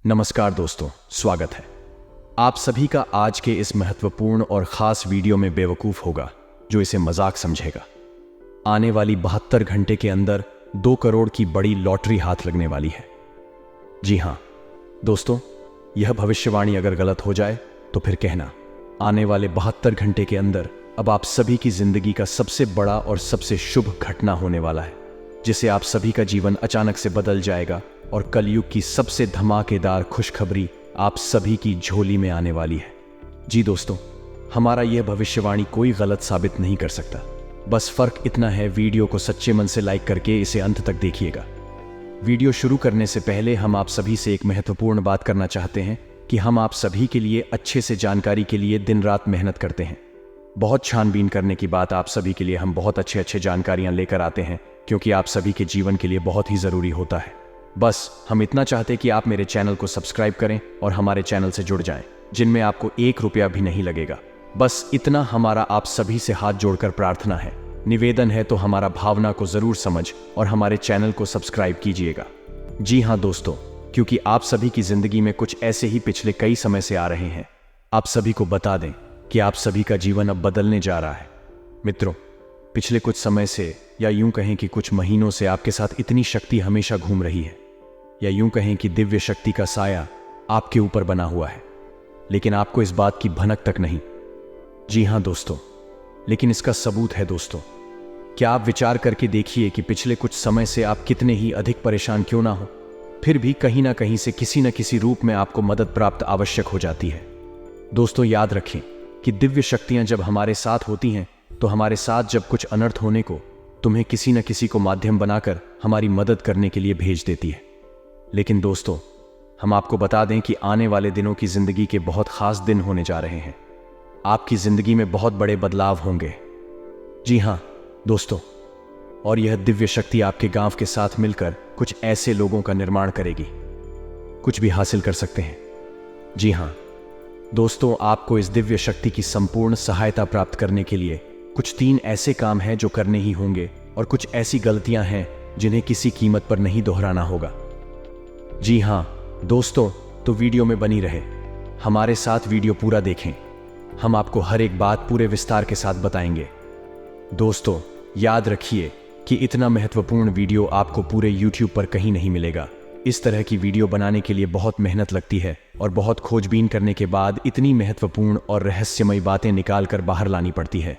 नमस्कार दोस्तों, स्वागत है आप सभी का आज के इस महत्वपूर्ण और खास वीडियो में। बेवकूफ होगा जो इसे मजाक समझेगा। आने वाली 72 घंटे के अंदर 2 करोड़ की बड़ी लॉटरी हाथ लगने वाली है। जी हां दोस्तों, यह भविष्यवाणी अगर गलत हो जाए तो फिर कहना। आने वाले 72 घंटे के अंदर अब आप सभी की जिंदगी का सबसे बड़ा और सबसे शुभ घटना होने वाला है, जिसे आप सभी का जीवन अचानक से बदल जाएगा और कलयुग की सबसे धमाकेदार खुशखबरी आप सभी की झोली में आने वाली है। जी दोस्तों, हमारा यह भविष्यवाणी कोई गलत साबित नहीं कर सकता। बस फर्क इतना है, वीडियो को सच्चे मन से लाइक करके इसे अंत तक देखिएगा। वीडियो शुरू करने से पहले हम आप सभी से एक महत्वपूर्ण बात करना चाहते हैं कि हम आप सभी के लिए अच्छे से जानकारी के लिए दिन रात मेहनत करते हैं। बहुत छानबीन करने की बात आप सभी के लिए हम बहुत अच्छे जानकारियां लेकर आते हैं, क्योंकि आप सभी के जीवन के लिए बहुत ही जरूरी होता है। बस हम इतना चाहते कि आप मेरे चैनल को सब्सक्राइब करें और हमारे चैनल से जुड़ जाएं, जिनमें आपको 1 रुपया भी नहीं लगेगा। बस इतना हमारा आप सभी से हाथ जोड़कर प्रार्थना है, निवेदन है। तो हमारा भावना को जरूर समझ और हमारे चैनल को सब्सक्राइब कीजिएगा। जी हां दोस्तों, क्योंकि आप सभी की जिंदगी में कुछ ऐसे ही पिछले कई समय से आ रहे हैं। आप सभी को बता दें कि आप सभी का जीवन अब बदलने जा रहा है। मित्रों, पिछले कुछ समय से, या यूं कहें कि कुछ महीनों से, आपके साथ इतनी शक्ति हमेशा घूम रही है, या यूं कहें कि दिव्य शक्ति का साया आपके ऊपर बना हुआ है, लेकिन आपको इस बात की भनक तक नहीं। जी हां दोस्तों, लेकिन इसका सबूत है दोस्तों। क्या आप विचार करके देखिए कि पिछले कुछ समय से आप कितने ही अधिक परेशान क्यों ना हो, फिर भी कहीं ना कहीं से किसी न किसी रूप में आपको मदद प्राप्त आवश्यक हो जाती है। दोस्तों, याद रखें कि दिव्य शक्तियां जब हमारे साथ होती हैं तो हमारे साथ जब कुछ अनर्थ होने को तुम्हें किसी न किसी को माध्यम बनाकर हमारी मदद करने के लिए भेज देती है। लेकिन दोस्तों, हम आपको बता दें कि आने वाले दिनों की जिंदगी के बहुत खास दिन होने जा रहे हैं। आपकी जिंदगी में बहुत बड़े बदलाव होंगे। जी हां दोस्तों, और यह दिव्य शक्ति आपके गांव के साथ मिलकर कुछ ऐसे लोगों का निर्माण करेगी, कुछ भी हासिल कर सकते हैं। जी हां दोस्तों, आपको इस दिव्य शक्ति की संपूर्ण सहायता प्राप्त करने के लिए कुछ 3 ऐसे काम हैं जो करने ही होंगे, और कुछ ऐसी गलतियां हैं जिन्हें किसी कीमत पर नहीं दोहराना होगा। जी हां दोस्तों, तो वीडियो में बनी रहे, हमारे साथ वीडियो पूरा देखें। हम आपको हर एक बात पूरे विस्तार के साथ बताएंगे। दोस्तों, याद रखिए कि इतना महत्वपूर्ण वीडियो आपको पूरे YouTube पर कहीं नहीं मिलेगा। इस तरह की वीडियो बनाने के लिए बहुत मेहनत लगती है, और बहुत खोजबीन करने के बाद इतनी महत्वपूर्ण और रहस्यमयी बातें निकाल कर बाहर लानी पड़ती है।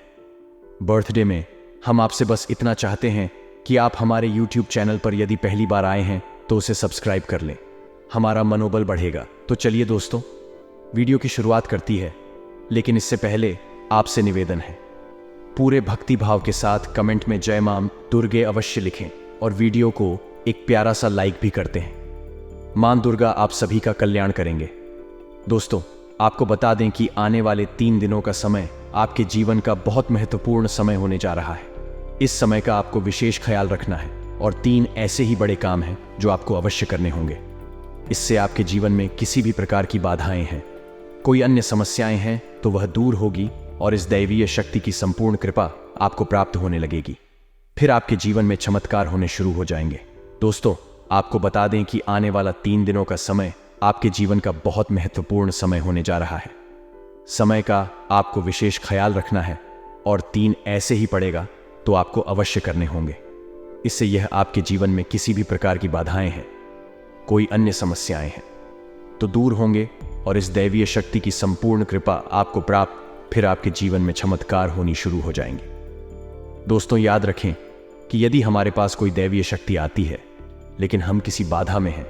बर्थडे में हम आपसे बस इतना चाहते हैं कि आप हमारे YouTube चैनल पर यदि पहली बार आए हैं तो उसे सब्सक्राइब कर लें, हमारा मनोबल बढ़ेगा। तो चलिए दोस्तों, वीडियो की शुरुआत करती है, लेकिन इससे पहले आपसे निवेदन है, पूरे भक्ति भाव के साथ कमेंट में जय मां दुर्गे अवश्य लिखें, और वीडियो को एक प्यारा सा लाइक भी करते हैं। मां दुर्गा आप सभी का कल्याण करेंगे। दोस्तों, आपको बता दें कि आने वाले 3 दिनों का समय आपके जीवन का बहुत महत्वपूर्ण समय होने जा रहा है। इस समय का आपको विशेष ख्याल रखना है, और 3 ऐसे ही बड़े काम हैं जो आपको अवश्य करने होंगे। इससे आपके जीवन में किसी भी प्रकार की बाधाएं हैं, कोई अन्य समस्याएं हैं तो वह दूर होगी, और इस दैवीय शक्ति की संपूर्ण कृपा आपको प्राप्त होने लगेगी। फिर आपके जीवन में चमत्कार होने शुरू हो जाएंगे। दोस्तों, आपको बता दें कि आने वाला 3 दिनों का समय आपके जीवन का बहुत महत्वपूर्ण समय होने जा रहा है। समय का आपको विशेष ख्याल रखना है, और 3 ऐसे ही पड़ेगा तो आपको अवश्य करने होंगे। इससे यह आपके जीवन में किसी भी प्रकार की बाधाएं हैं, कोई अन्य समस्याएं हैं तो दूर होंगे, और इस दैवीय शक्ति की संपूर्ण कृपा आपको प्राप्त, फिर आपके जीवन में चमत्कार होनी शुरू हो जाएंगे। दोस्तों, याद रखें कि यदि हमारे पास कोई दैवीय शक्ति आती है, लेकिन हम किसी बाधा में हैं,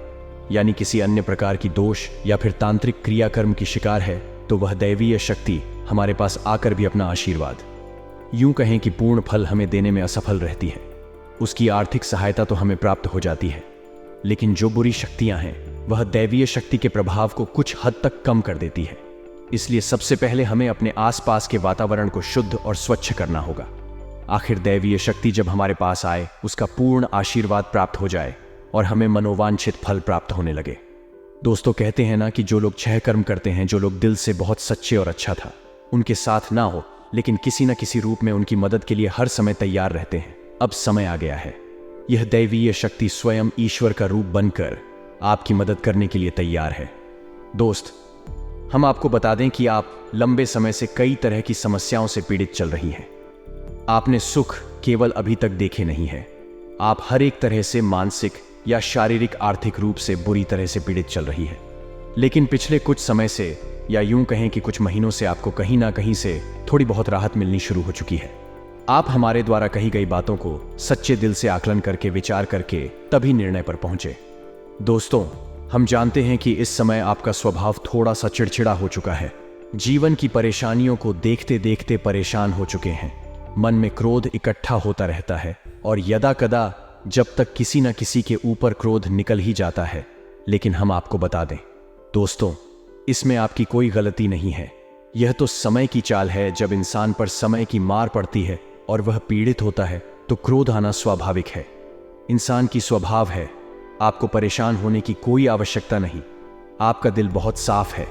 यानी किसी अन्य प्रकार की दोष या फिर तांत्रिक क्रियाकर्म की शिकार है, तो वह दैवीय शक्ति हमारे पास आकर भी अपना आशीर्वाद, यूं कहें कि पूर्ण फल हमें देने में असफल रहती है। उसकी आर्थिक सहायता तो हमें प्राप्त हो जाती है, लेकिन जो बुरी शक्तियां हैं वह दैवीय शक्ति के प्रभाव को कुछ हद तक कम कर देती है। इसलिए सबसे पहले हमें अपने आसपास के वातावरण को शुद्ध और स्वच्छ करना होगा। आखिर दैवीय शक्ति जब हमारे पास आए, उसका पूर्ण आशीर्वाद प्राप्त हो जाए और हमें मनोवांछित फल प्राप्त होने लगे। दोस्तों, कहते हैं ना कि जो लोग 6 कर्म करते हैं, जो लोग दिल से बहुत सच्चे और अच्छा था, उनके साथ ना हो, लेकिन किसी न किसी रूप में उनकी मदद के लिए हर समय तैयार रहते हैं। अब समय आ गया है, यह दैवीय शक्ति स्वयं ईश्वर का रूप बनकर आपकी मदद करने के लिए तैयार है। दोस्त, हम आपको बता दें कि आप लंबे समय से कई तरह की समस्याओं से पीड़ित चल रही हैं। आपने सुख केवल अभी तक देखे नहीं है, आप हर एक तरह से मानसिक या शारीरिक आर्थिक रूप से बुरी तरह से पीड़ित चल रही है। लेकिन पिछले कुछ समय से, या यूं कहें कि कुछ महीनों से, आपको कहीं ना कहीं से थोड़ी बहुत राहत मिलनी शुरू हो चुकी है। आप हमारे द्वारा कही गई बातों को सच्चे दिल से आकलन करके, विचार करके तभी निर्णय पर पहुंचे। दोस्तों, हम जानते हैं कि इस समय आपका स्वभाव थोड़ा सा चिड़चिड़ा हो चुका है। जीवन की परेशानियों को देखते देखते परेशान हो चुके हैं। मन में क्रोध इकट्ठा होता रहता है और यदा कदा जब तक किसी न किसी के ऊपर क्रोध निकल ही जाता है। लेकिन हम आपको बता दें दोस्तों, इसमें आपकी कोई गलती नहीं है। यह तो समय की चाल है। जब इंसान पर समय की मार पड़ती है और वह पीड़ित होता है तो क्रोध आना स्वाभाविक है। इंसान की स्वभाव है। आपको परेशान होने की कोई आवश्यकता नहीं। आपका दिल बहुत साफ है,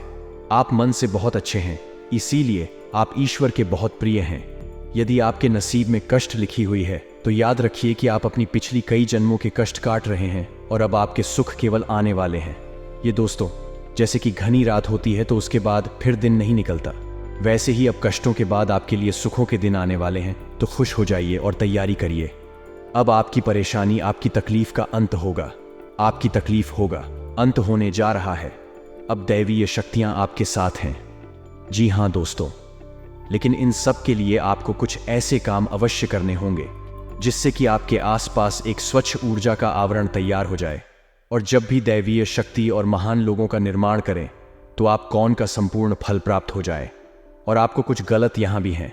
आप मन से बहुत अच्छे हैं, इसीलिए आप ईश्वर के बहुत प्रिय हैं। यदि आपके नसीब में कष्ट लिखी हुई है तो याद रखिए कि आप अपनी पिछली कई जन्मों के कष्ट काट रहे हैं और अब आपके सुख केवल आने वाले हैं। ये दोस्तों, जैसे कि घनी रात होती है तो उसके बाद फिर दिन नहीं निकलता, वैसे ही अब कष्टों के बाद आपके लिए सुखों के दिन आने वाले हैं। तो खुश हो जाइए और तैयारी करिए। अब आपकी परेशानी, आपकी तकलीफ का अंत होगा। आपकी तकलीफ होगा, अंत होने जा रहा है। अब दैवीय शक्तियां आपके साथ हैं। जी हां दोस्तों, लेकिन इन सब के लिए आपको कुछ ऐसे काम अवश्य करने होंगे जिससे कि आपके आसपास एक स्वच्छ ऊर्जा का आवरण तैयार हो जाए। और जब भी दैवीय शक्ति और महान लोगों का निर्माण करें तो आप कौन का संपूर्ण फल प्राप्त हो जाए। और आपको कुछ गलत यहां भी हैं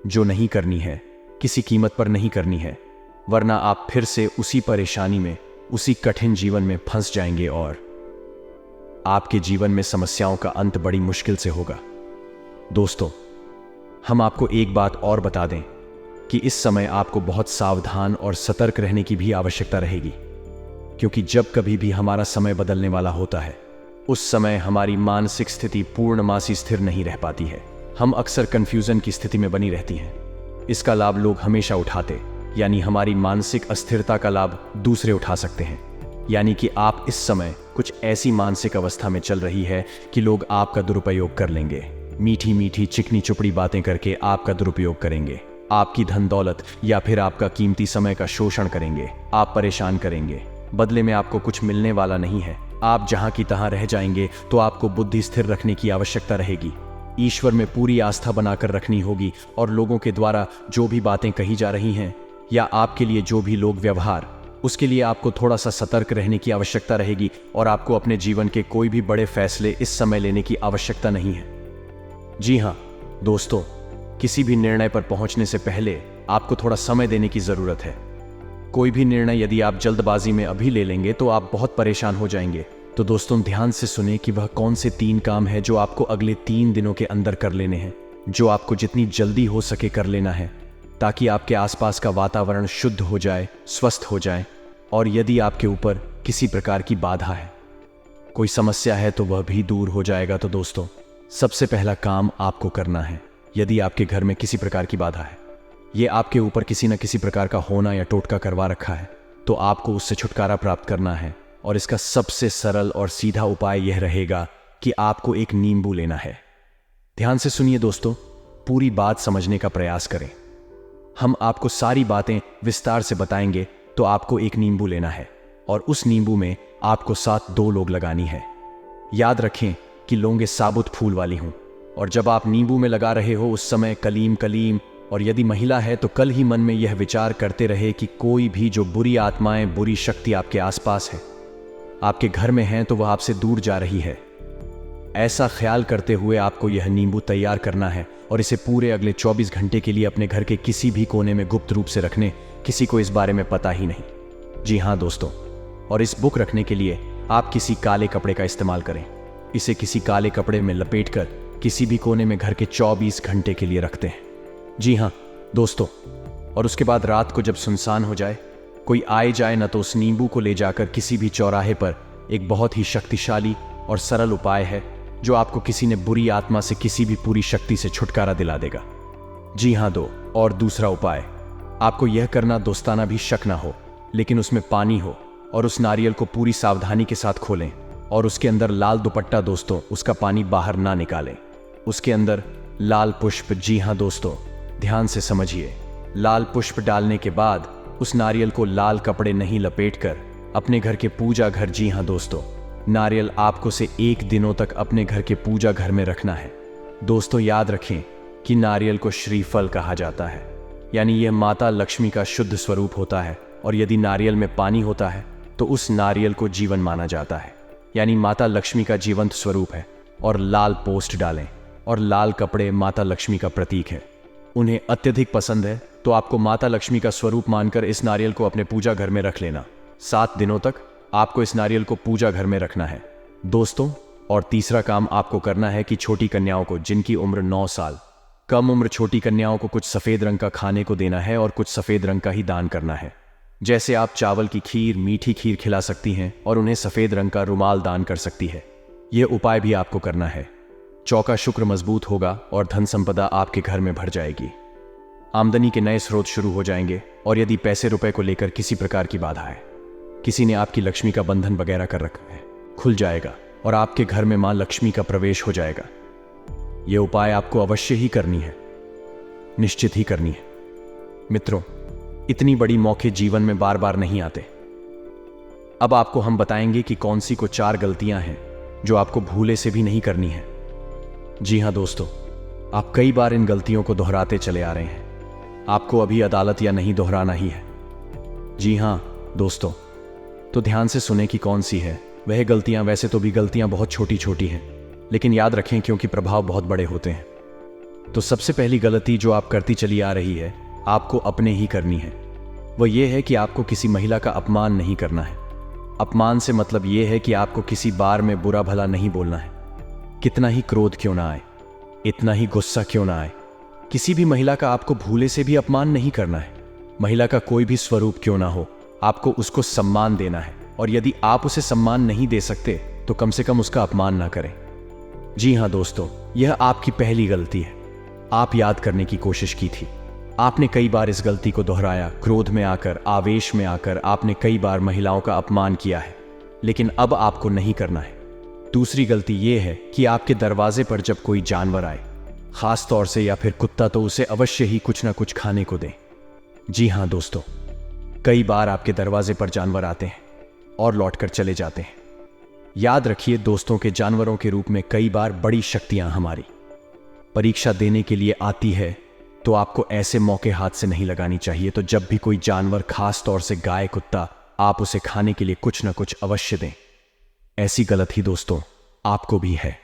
जो नहीं करनी है, किसी कीमत पर नहीं करनी है, वरना आप फिर से उसी परेशानी में, उसी कठिन जीवन में फंस जाएंगे और आपके जीवन में समस्याओं का अंत बड़ी मुश्किल से होगा। दोस्तों, हम आपको एक बात और बता दें कि इस समय आपको बहुत सावधान और सतर्क रहने की भी आवश्यकता रहेगी, क्योंकि जब कभी भी हमारा समय बदलने वाला होता है उस समय हमारी मानसिक स्थिति पूर्णमासी स्थिर नहीं रह पाती है। हम अक्सर कंफ्यूजन की स्थिति में बनी रहती हैं। इसका लाभ लोग हमेशा उठाते, यानी हमारी मानसिक अस्थिरता का लाभ दूसरे उठा सकते हैं। यानी कि आप इस समय कुछ ऐसी मानसिक अवस्था में चल रही है कि लोग आपका दुरुपयोग कर लेंगे। मीठी मीठी चिकनी चुपड़ी बातें करके आपका दुरुपयोग करेंगे, आपकी धन दौलत या फिर आपका कीमती समय का शोषण करेंगे, आप परेशान करेंगे। बदले में आपको कुछ मिलने वाला नहीं है। आप जहां की तहां रह जाएंगे। तो आपको बुद्धि स्थिर रखने की आवश्यकता रहेगी। ईश्वर में पूरी आस्था बनाकर रखनी होगी और लोगों के द्वारा जो भी बातें कही जा रही हैं या आपके लिए जो भी लोग व्यवहार, उसके लिए आपको थोड़ा सा सतर्क रहने की आवश्यकता रहेगी। और आपको अपने जीवन के कोई भी बड़े फैसले इस समय लेने की आवश्यकता नहीं है। जी हाँ दोस्तों, किसी भी निर्णय पर पहुंचने से पहले आपको थोड़ा समय देने की जरूरत है। कोई भी निर्णय यदि आप जल्दबाजी में अभी ले लेंगे तो आप बहुत परेशान हो जाएंगे। तो दोस्तों, ध्यान से सुने कि वह कौन से 3 काम है जो आपको अगले 3 दिनों के अंदर कर लेने हैं, जो आपको जितनी जल्दी हो सके कर लेना है, ताकि आपके आसपास का वातावरण शुद्ध हो जाए, स्वस्थ हो जाए। और यदि आपके ऊपर किसी प्रकार की बाधा है, कोई समस्या है, तो वह भी दूर हो जाएगा। तो दोस्तों, सबसे पहला काम आपको करना है, यदि आपके घर में किसी प्रकार की बाधा है, ये आपके ऊपर किसी न किसी प्रकार का होना या टोटका करवा रखा है, तो आपको उससे छुटकारा प्राप्त करना है। और इसका सबसे सरल और सीधा उपाय यह रहेगा कि आपको एक नींबू लेना है। ध्यान से सुनिए दोस्तों, पूरी बात समझने का प्रयास करें। हम आपको सारी बातें विस्तार से बताएंगे। तो आपको एक नींबू लेना है और उस नींबू में आपको 7 2 लोग लगानी है। याद रखें कि लौंगे साबुत फूल वाली हों। और जब आप नींबू में लगा रहे हो उस समय कलीम कलीम, और यदि महिला है तो कल ही मन में यह विचार करते रहे कि कोई भी जो बुरी आत्माएं, बुरी शक्ति आपके आसपास है, आपके घर में हैं, तो वह आपसे दूर जा रही है। ऐसा ख्याल करते हुए आपको यह नींबू तैयार करना है और इसे पूरे अगले 24 घंटे के लिए अपने घर के किसी भी कोने में गुप्त रूप से रखने, किसी को इस बारे में पता ही नहीं। जी हाँ दोस्तों, और इस बुक रखने के लिए आप किसी काले कपड़े का इस्तेमाल करें। इसे किसी काले कपड़े में लपेटकर किसी भी कोने में घर के 24 घंटे के लिए रखते हैं। जी हाँ दोस्तों, और उसके बाद रात को जब सुनसान हो जाए, कोई आए जाए न, तो उस नींबू को ले जाकर किसी भी चौराहे पर, एक बहुत ही शक्तिशाली और सरल उपाय है जो आपको किसी ने बुरी आत्मा से, किसी भी पूरी शक्ति से छुटकारा दिला देगा। जी हाँ और दूसरा उपाय, आपको यह करना दोस्ताना भी शक ना हो, लेकिन उसमें पानी हो, और उस नारियल को पूरी सावधानी के साथ खोलें और उसके अंदर लाल दुपट्टा दोस्तों उसका पानी बाहर ना निकालें। उसके अंदर लाल पुष्प, जी हाँ दोस्तों ध्यान से समझिए, लाल पुष्प डालने के बाद उस नारियल को लाल कपड़े नहीं लपेटकर अपने घर के पूजा घर, जी हाँ दोस्तों नारियल आपको से 1 दिनों तक अपने घर के पूजा घर में रखना है। दोस्तों याद रखें कि नारियल को श्रीफल कहा जाता है, यानी यह माता लक्ष्मी का शुद्ध स्वरूप होता है और यदि नारियल में पानी होता है तो उस नारियल को जीवन माना जाता है, यानी माता लक्ष्मी का जीवंत स्वरूप है। और लाल पोस्ट डालें और लाल कपड़े माता लक्ष्मी का प्रतीक है। उन्हें अत्यधिक पसंद है तो आपको माता लक्ष्मी का स्वरूप मानकर इस नारियल को अपने पूजा घर में रख लेना। 7 दिनों तक आपको इस नारियल को पूजा घर में रखना है दोस्तों। और तीसरा काम आपको करना है कि छोटी कन्याओं को जिनकी उम्र 9 साल कम उम्र, छोटी कन्याओं को कुछ सफेद रंग का खाने को देना है और कुछ सफेद रंग का ही दान करना है। जैसे आप चावल की खीर, मीठी खीर खिला सकती हैं और उन्हें सफेद रंग का रुमाल दान कर सकती है। यह उपाय भी आपको करना है। चौका शुक्र मजबूत होगा और धन संपदा आपके घर में भर जाएगी। आमदनी के नए स्रोत शुरू हो जाएंगे और यदि पैसे रुपए को लेकर किसी प्रकार की बाधा है, किसी ने आपकी लक्ष्मी का बंधन वगैरह कर रखा है, खुल जाएगा और आपके घर में मां लक्ष्मी का प्रवेश हो जाएगा। यह उपाय आपको अवश्य ही करनी है, निश्चित ही करनी है। मित्रों, इतनी बड़ी मौके जीवन में बार बार नहीं आते। अब आपको हम बताएंगे कि कौन सी को 4 गलतियां हैं जो आपको भूले से भी नहीं करनी है। जी हां दोस्तों, आप कई बार इन गलतियों को दोहराते चले आ रहे हैं। आपको अभी अदालत या नहीं दोहराना ही है। जी हां दोस्तों, तो ध्यान से सुने कि कौन सी है वह गलतियां। वैसे तो भी गलतियां बहुत छोटी छोटी हैं, लेकिन याद रखें क्योंकि प्रभाव बहुत बड़े होते हैं। तो सबसे पहली गलती जो आप करती चली आ रही है, आपको अपने ही करनी है। वह यह है कि आपको किसी महिला का अपमान नहीं करना है। अपमान से मतलब यह है कि आपको किसी बार में बुरा भला नहीं बोलना है। कितना ही क्रोध क्यों ना आए, इतना ही गुस्सा क्यों ना आए, किसी भी महिला का आपको भूले से भी अपमान नहीं करना है। महिला का कोई भी स्वरूप क्यों ना हो, आपको उसको सम्मान देना है। और यदि आप उसे सम्मान नहीं दे सकते तो कम से कम उसका अपमान ना करें। जी हां दोस्तों, यह आपकी पहली गलती है। आप याद करने की कोशिश की थी, आपने कई बार इस गलती को दोहराया। क्रोध में आकर, आवेश में आकर आपने कई बार महिलाओं का अपमान किया है, लेकिन अब आपको नहीं करना है। दूसरी गलती यह है कि आपके दरवाजे पर जब कोई जानवर आए, खास तौर से या फिर कुत्ता, तो उसे अवश्य ही कुछ ना कुछ खाने को दें। जी हां दोस्तों, कई बार आपके दरवाजे पर जानवर आते हैं और लौटकर चले जाते हैं। याद रखिए दोस्तों के जानवरों के रूप में कई बार बड़ी शक्तियां हमारी परीक्षा देने के लिए आती है, तो आपको ऐसे मौके हाथ से नहीं लगानी चाहिए। तो जब भी कोई जानवर, खास तौर से गाय, कुत्ता, आप उसे खाने के लिए कुछ ना कुछ अवश्य दें। ऐसी गलती दोस्तों आपको भी है।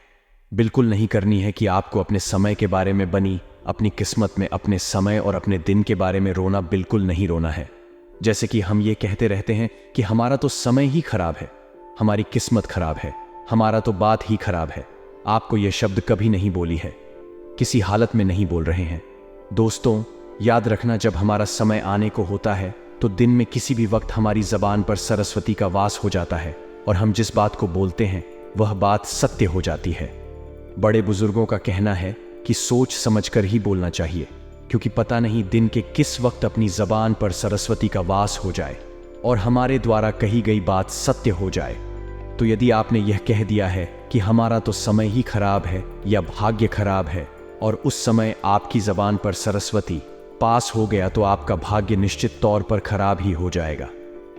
बिल्कुल नहीं करनी है कि आपको अपने समय के बारे में बनी अपनी किस्मत में, अपने समय और अपने दिन के बारे में रोना बिल्कुल नहीं रोना है। जैसे कि हम ये कहते रहते हैं कि हमारा तो समय ही खराब है, हमारी किस्मत खराब है, हमारा तो बात ही खराब है। आपको यह शब्द कभी नहीं बोली है, किसी हालत में नहीं बोल रहे हैं। दोस्तों याद रखना, जब हमारा समय आने को होता है तो दिन में किसी भी वक्त हमारी जबान पर सरस्वती का वास हो जाता है और हम जिस बात को बोलते हैं वह बात सत्य हो जाती है। बड़े बुजुर्गों का कहना है कि सोच समझकर ही बोलना चाहिए, क्योंकि पता नहीं दिन के किस वक्त अपनी जबान पर सरस्वती का वास हो जाए और हमारे द्वारा कही गई बात सत्य हो जाए। तो यदि आपने यह कह दिया है कि हमारा तो समय ही खराब है या भाग्य खराब है, और उस समय आपकी जबान पर सरस्वती पास हो गया, तो आपका भाग्य निश्चित तौर पर खराब ही हो जाएगा।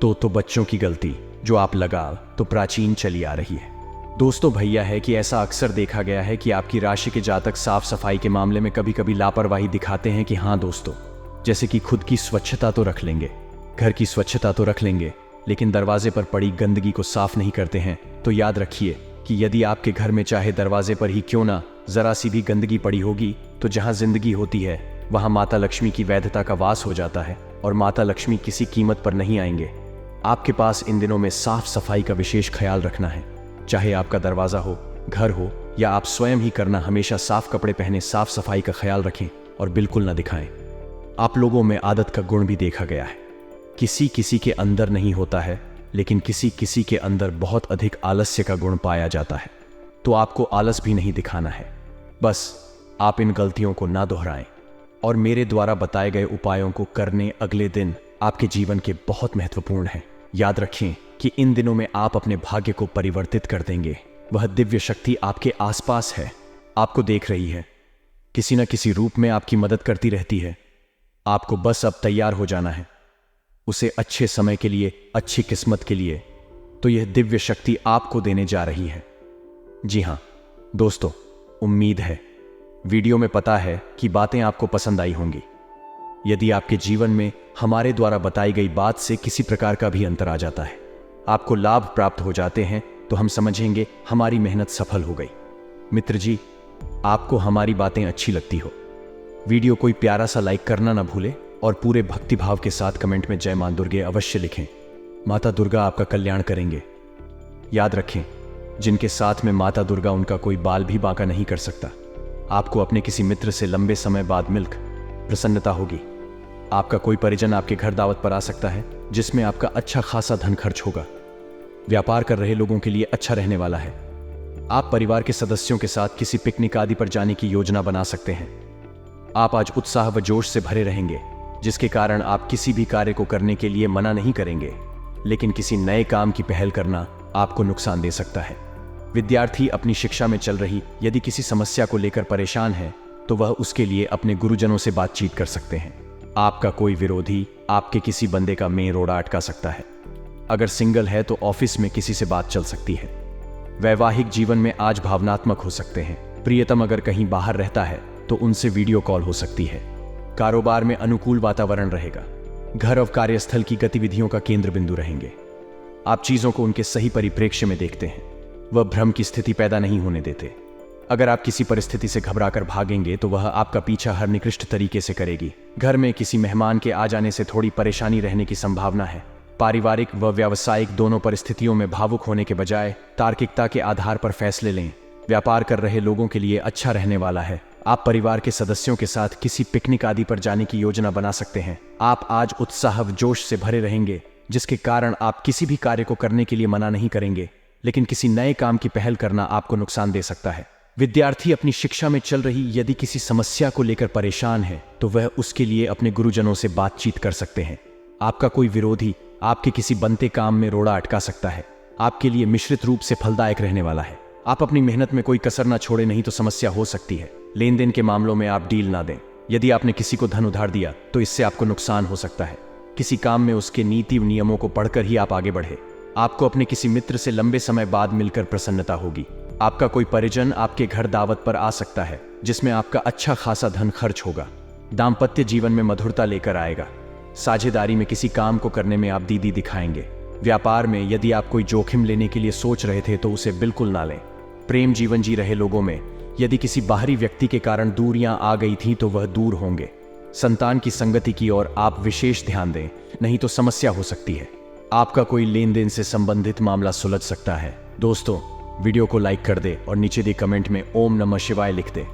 तो बच्चों की गलती जो आप लगा तो प्राचीन चली आ रही है। दोस्तों भैया है कि ऐसा अक्सर देखा गया है कि आपकी राशि के जातक साफ सफाई के मामले में कभी कभी लापरवाही दिखाते हैं कि हाँ दोस्तों, जैसे कि खुद की स्वच्छता तो रख लेंगे, घर की स्वच्छता तो रख लेंगे, लेकिन दरवाजे पर पड़ी गंदगी को साफ नहीं करते हैं। तो याद रखिए कि यदि आपके घर में चाहे दरवाजे पर ही क्यों ना जरा सी भी गंदगी पड़ी होगी, तो जहां जिंदगी होती है वहां माता लक्ष्मी की वैधता का वास हो जाता है और माता लक्ष्मी किसी कीमत पर नहीं आएंगे। आपके पास इन दिनों में साफ सफाई का विशेष ख्याल रखना है। चाहे आपका दरवाजा हो, घर हो या आप स्वयं ही करना, हमेशा साफ कपड़े पहने, साफ सफाई का ख्याल रखें और बिल्कुल ना दिखाएं। आप लोगों में आदत का गुण भी देखा गया है। किसी किसी के अंदर नहीं होता है, लेकिन किसी किसी के अंदर बहुत अधिक आलस्य का गुण पाया जाता है। तो आपको आलस भी नहीं दिखाना है। बस आप इन गलतियों को ना दोहराएं और मेरे द्वारा बताए गए उपायों को करने अगले दिन आपके जीवन के बहुत महत्वपूर्ण हैं। याद रखें कि इन दिनों में आप अपने भाग्य को परिवर्तित कर देंगे। वह दिव्य शक्ति आपके आसपास है, आपको देख रही है, किसी न किसी रूप में आपकी मदद करती रहती है। आपको बस अब तैयार हो जाना है उसे अच्छे समय के लिए, अच्छी किस्मत के लिए। तो यह दिव्य शक्ति आपको देने जा रही है। जी हाँ दोस्तों, उम्मीद है वीडियो में पता है कि बातें आपको पसंद आई होंगी। यदि आपके जीवन में हमारे द्वारा बताई गई बात से किसी प्रकार का भी अंतर आ जाता है, आपको लाभ प्राप्त हो जाते हैं, तो हम समझेंगे हमारी मेहनत सफल हो गई। मित्र जी, आपको हमारी बातें अच्छी लगती हो, वीडियो कोई प्यारा सा लाइक करना ना भूले और पूरे भक्तिभाव के साथ कमेंट में जय मां दुर्गे अवश्य लिखें। माता दुर्गा आपका कल्याण करेंगे। याद रखें, जिनके साथ में माता दुर्गा, उनका कोई बाल भी बांका नहीं कर सकता। आपको अपने किसी मित्र से लंबे समय बाद मिलकर प्रसन्नता होगी। आपका कोई परिजन आपके घर दावत पर आ सकता है, जिसमें आपका अच्छा खासा धन खर्च होगा। व्यापार कर रहे लोगों के लिए अच्छा रहने वाला है। आप परिवार के सदस्यों के साथ किसी पिकनिक आदि पर जाने की योजना बना सकते हैं। आप आज उत्साह व जोश से भरे रहेंगे, जिसके कारण आप किसी भी कार्य को करने के लिए मना नहीं करेंगे, लेकिन किसी नए काम की पहल करना आपको नुकसान दे सकता है। विद्यार्थी अपनी शिक्षा में चल रही यदि किसी समस्या को लेकर परेशान है, तो वह उसके लिए अपने गुरुजनों से बातचीत कर सकते हैं। आपका कोई विरोधी आपके किसी बंदे का मेन रोड़ा अटका सकता है। अगर सिंगल है तो ऑफिस में किसी से बात चल सकती है। वैवाहिक जीवन में आज भावनात्मक हो सकते हैं। प्रियतम अगर कहीं बाहर रहता है तो उनसे वीडियो कॉल हो सकती है। कारोबार में अनुकूल वातावरण रहेगा। घर और कार्यस्थल की गतिविधियों का केंद्र बिंदु रहेंगे। आप चीजों को उनके सही परिप्रेक्ष्य में देखते हैं, वह भ्रम की स्थिति पैदा नहीं होने देते। अगर आप किसी परिस्थिति से घबराकर भागेंगे तो वह आपका पीछा हर निकृष्ट तरीके से करेगी। घर में किसी मेहमान के आ जाने से थोड़ी परेशानी रहने की संभावना है। पारिवारिक व व्यावसायिक दोनों परिस्थितियों में भावुक होने के बजाय तार्किकता के आधार पर फैसले लें। व्यापार कर रहे लोगों के लिए अच्छा रहने वाला है। आप परिवार के सदस्यों के साथ किसी पिकनिक आदि पर जाने की योजना बना सकते हैं। आप आज उत्साह व जोश से भरे रहेंगे, जिसके कारण आप किसी भी कार्य को करने के लिए मना नहीं करेंगे, लेकिन किसी नए काम की पहल करना आपको नुकसान दे सकता है। विद्यार्थी अपनी शिक्षा में चल रही यदि किसी समस्या को लेकर परेशान है, तो वह उसके लिए अपने गुरुजनों से बातचीत कर सकते हैं। आपका कोई विरोधी आपके किसी बनते काम में रोड़ा अटका सकता है। आपके लिए मिश्रित रूप से फलदायक रहने वाला है। आप अपनी मेहनत में कोई कसर ना छोड़े, नहीं तो समस्या हो सकती है। लेन देन के मामलों में आप डील ना दें। यदि आपने किसी को धन उधार दिया तो इससे आपको नुकसान हो सकता है। किसी काम में उसके नीति नियमों को पढ़कर ही आप आगे बढ़े। आपको अपने किसी मित्र से लंबे समय बाद मिलकर प्रसन्नता होगी। आपका कोई परिजन आपके घर दावत पर आ सकता है, जिसमें आपका अच्छा खासा धन खर्च होगा। दाम्पत्य जीवन में मधुरता लेकर आएगा। साझेदारी में किसी काम को करने में आप दीदी दिखाएंगे। व्यापार में यदि आप कोई जोखिम लेने के लिए सोच रहे थे तो उसे बिल्कुल ना लें। प्रेम जीवन जी रहे लोगों में यदि किसी बाहरी व्यक्ति के कारण दूरियां आ गई थीं तो वह दूर होंगे। संतान की संगति की ओर आप विशेष ध्यान दें, नहीं तो समस्या हो सकती है। आपका कोई लेन देन से संबंधित मामला सुलझ सकता है। दोस्तों, वीडियो को लाइक कर दे और नीचे दिए कमेंट में ओम नमः शिवाय लिख दे।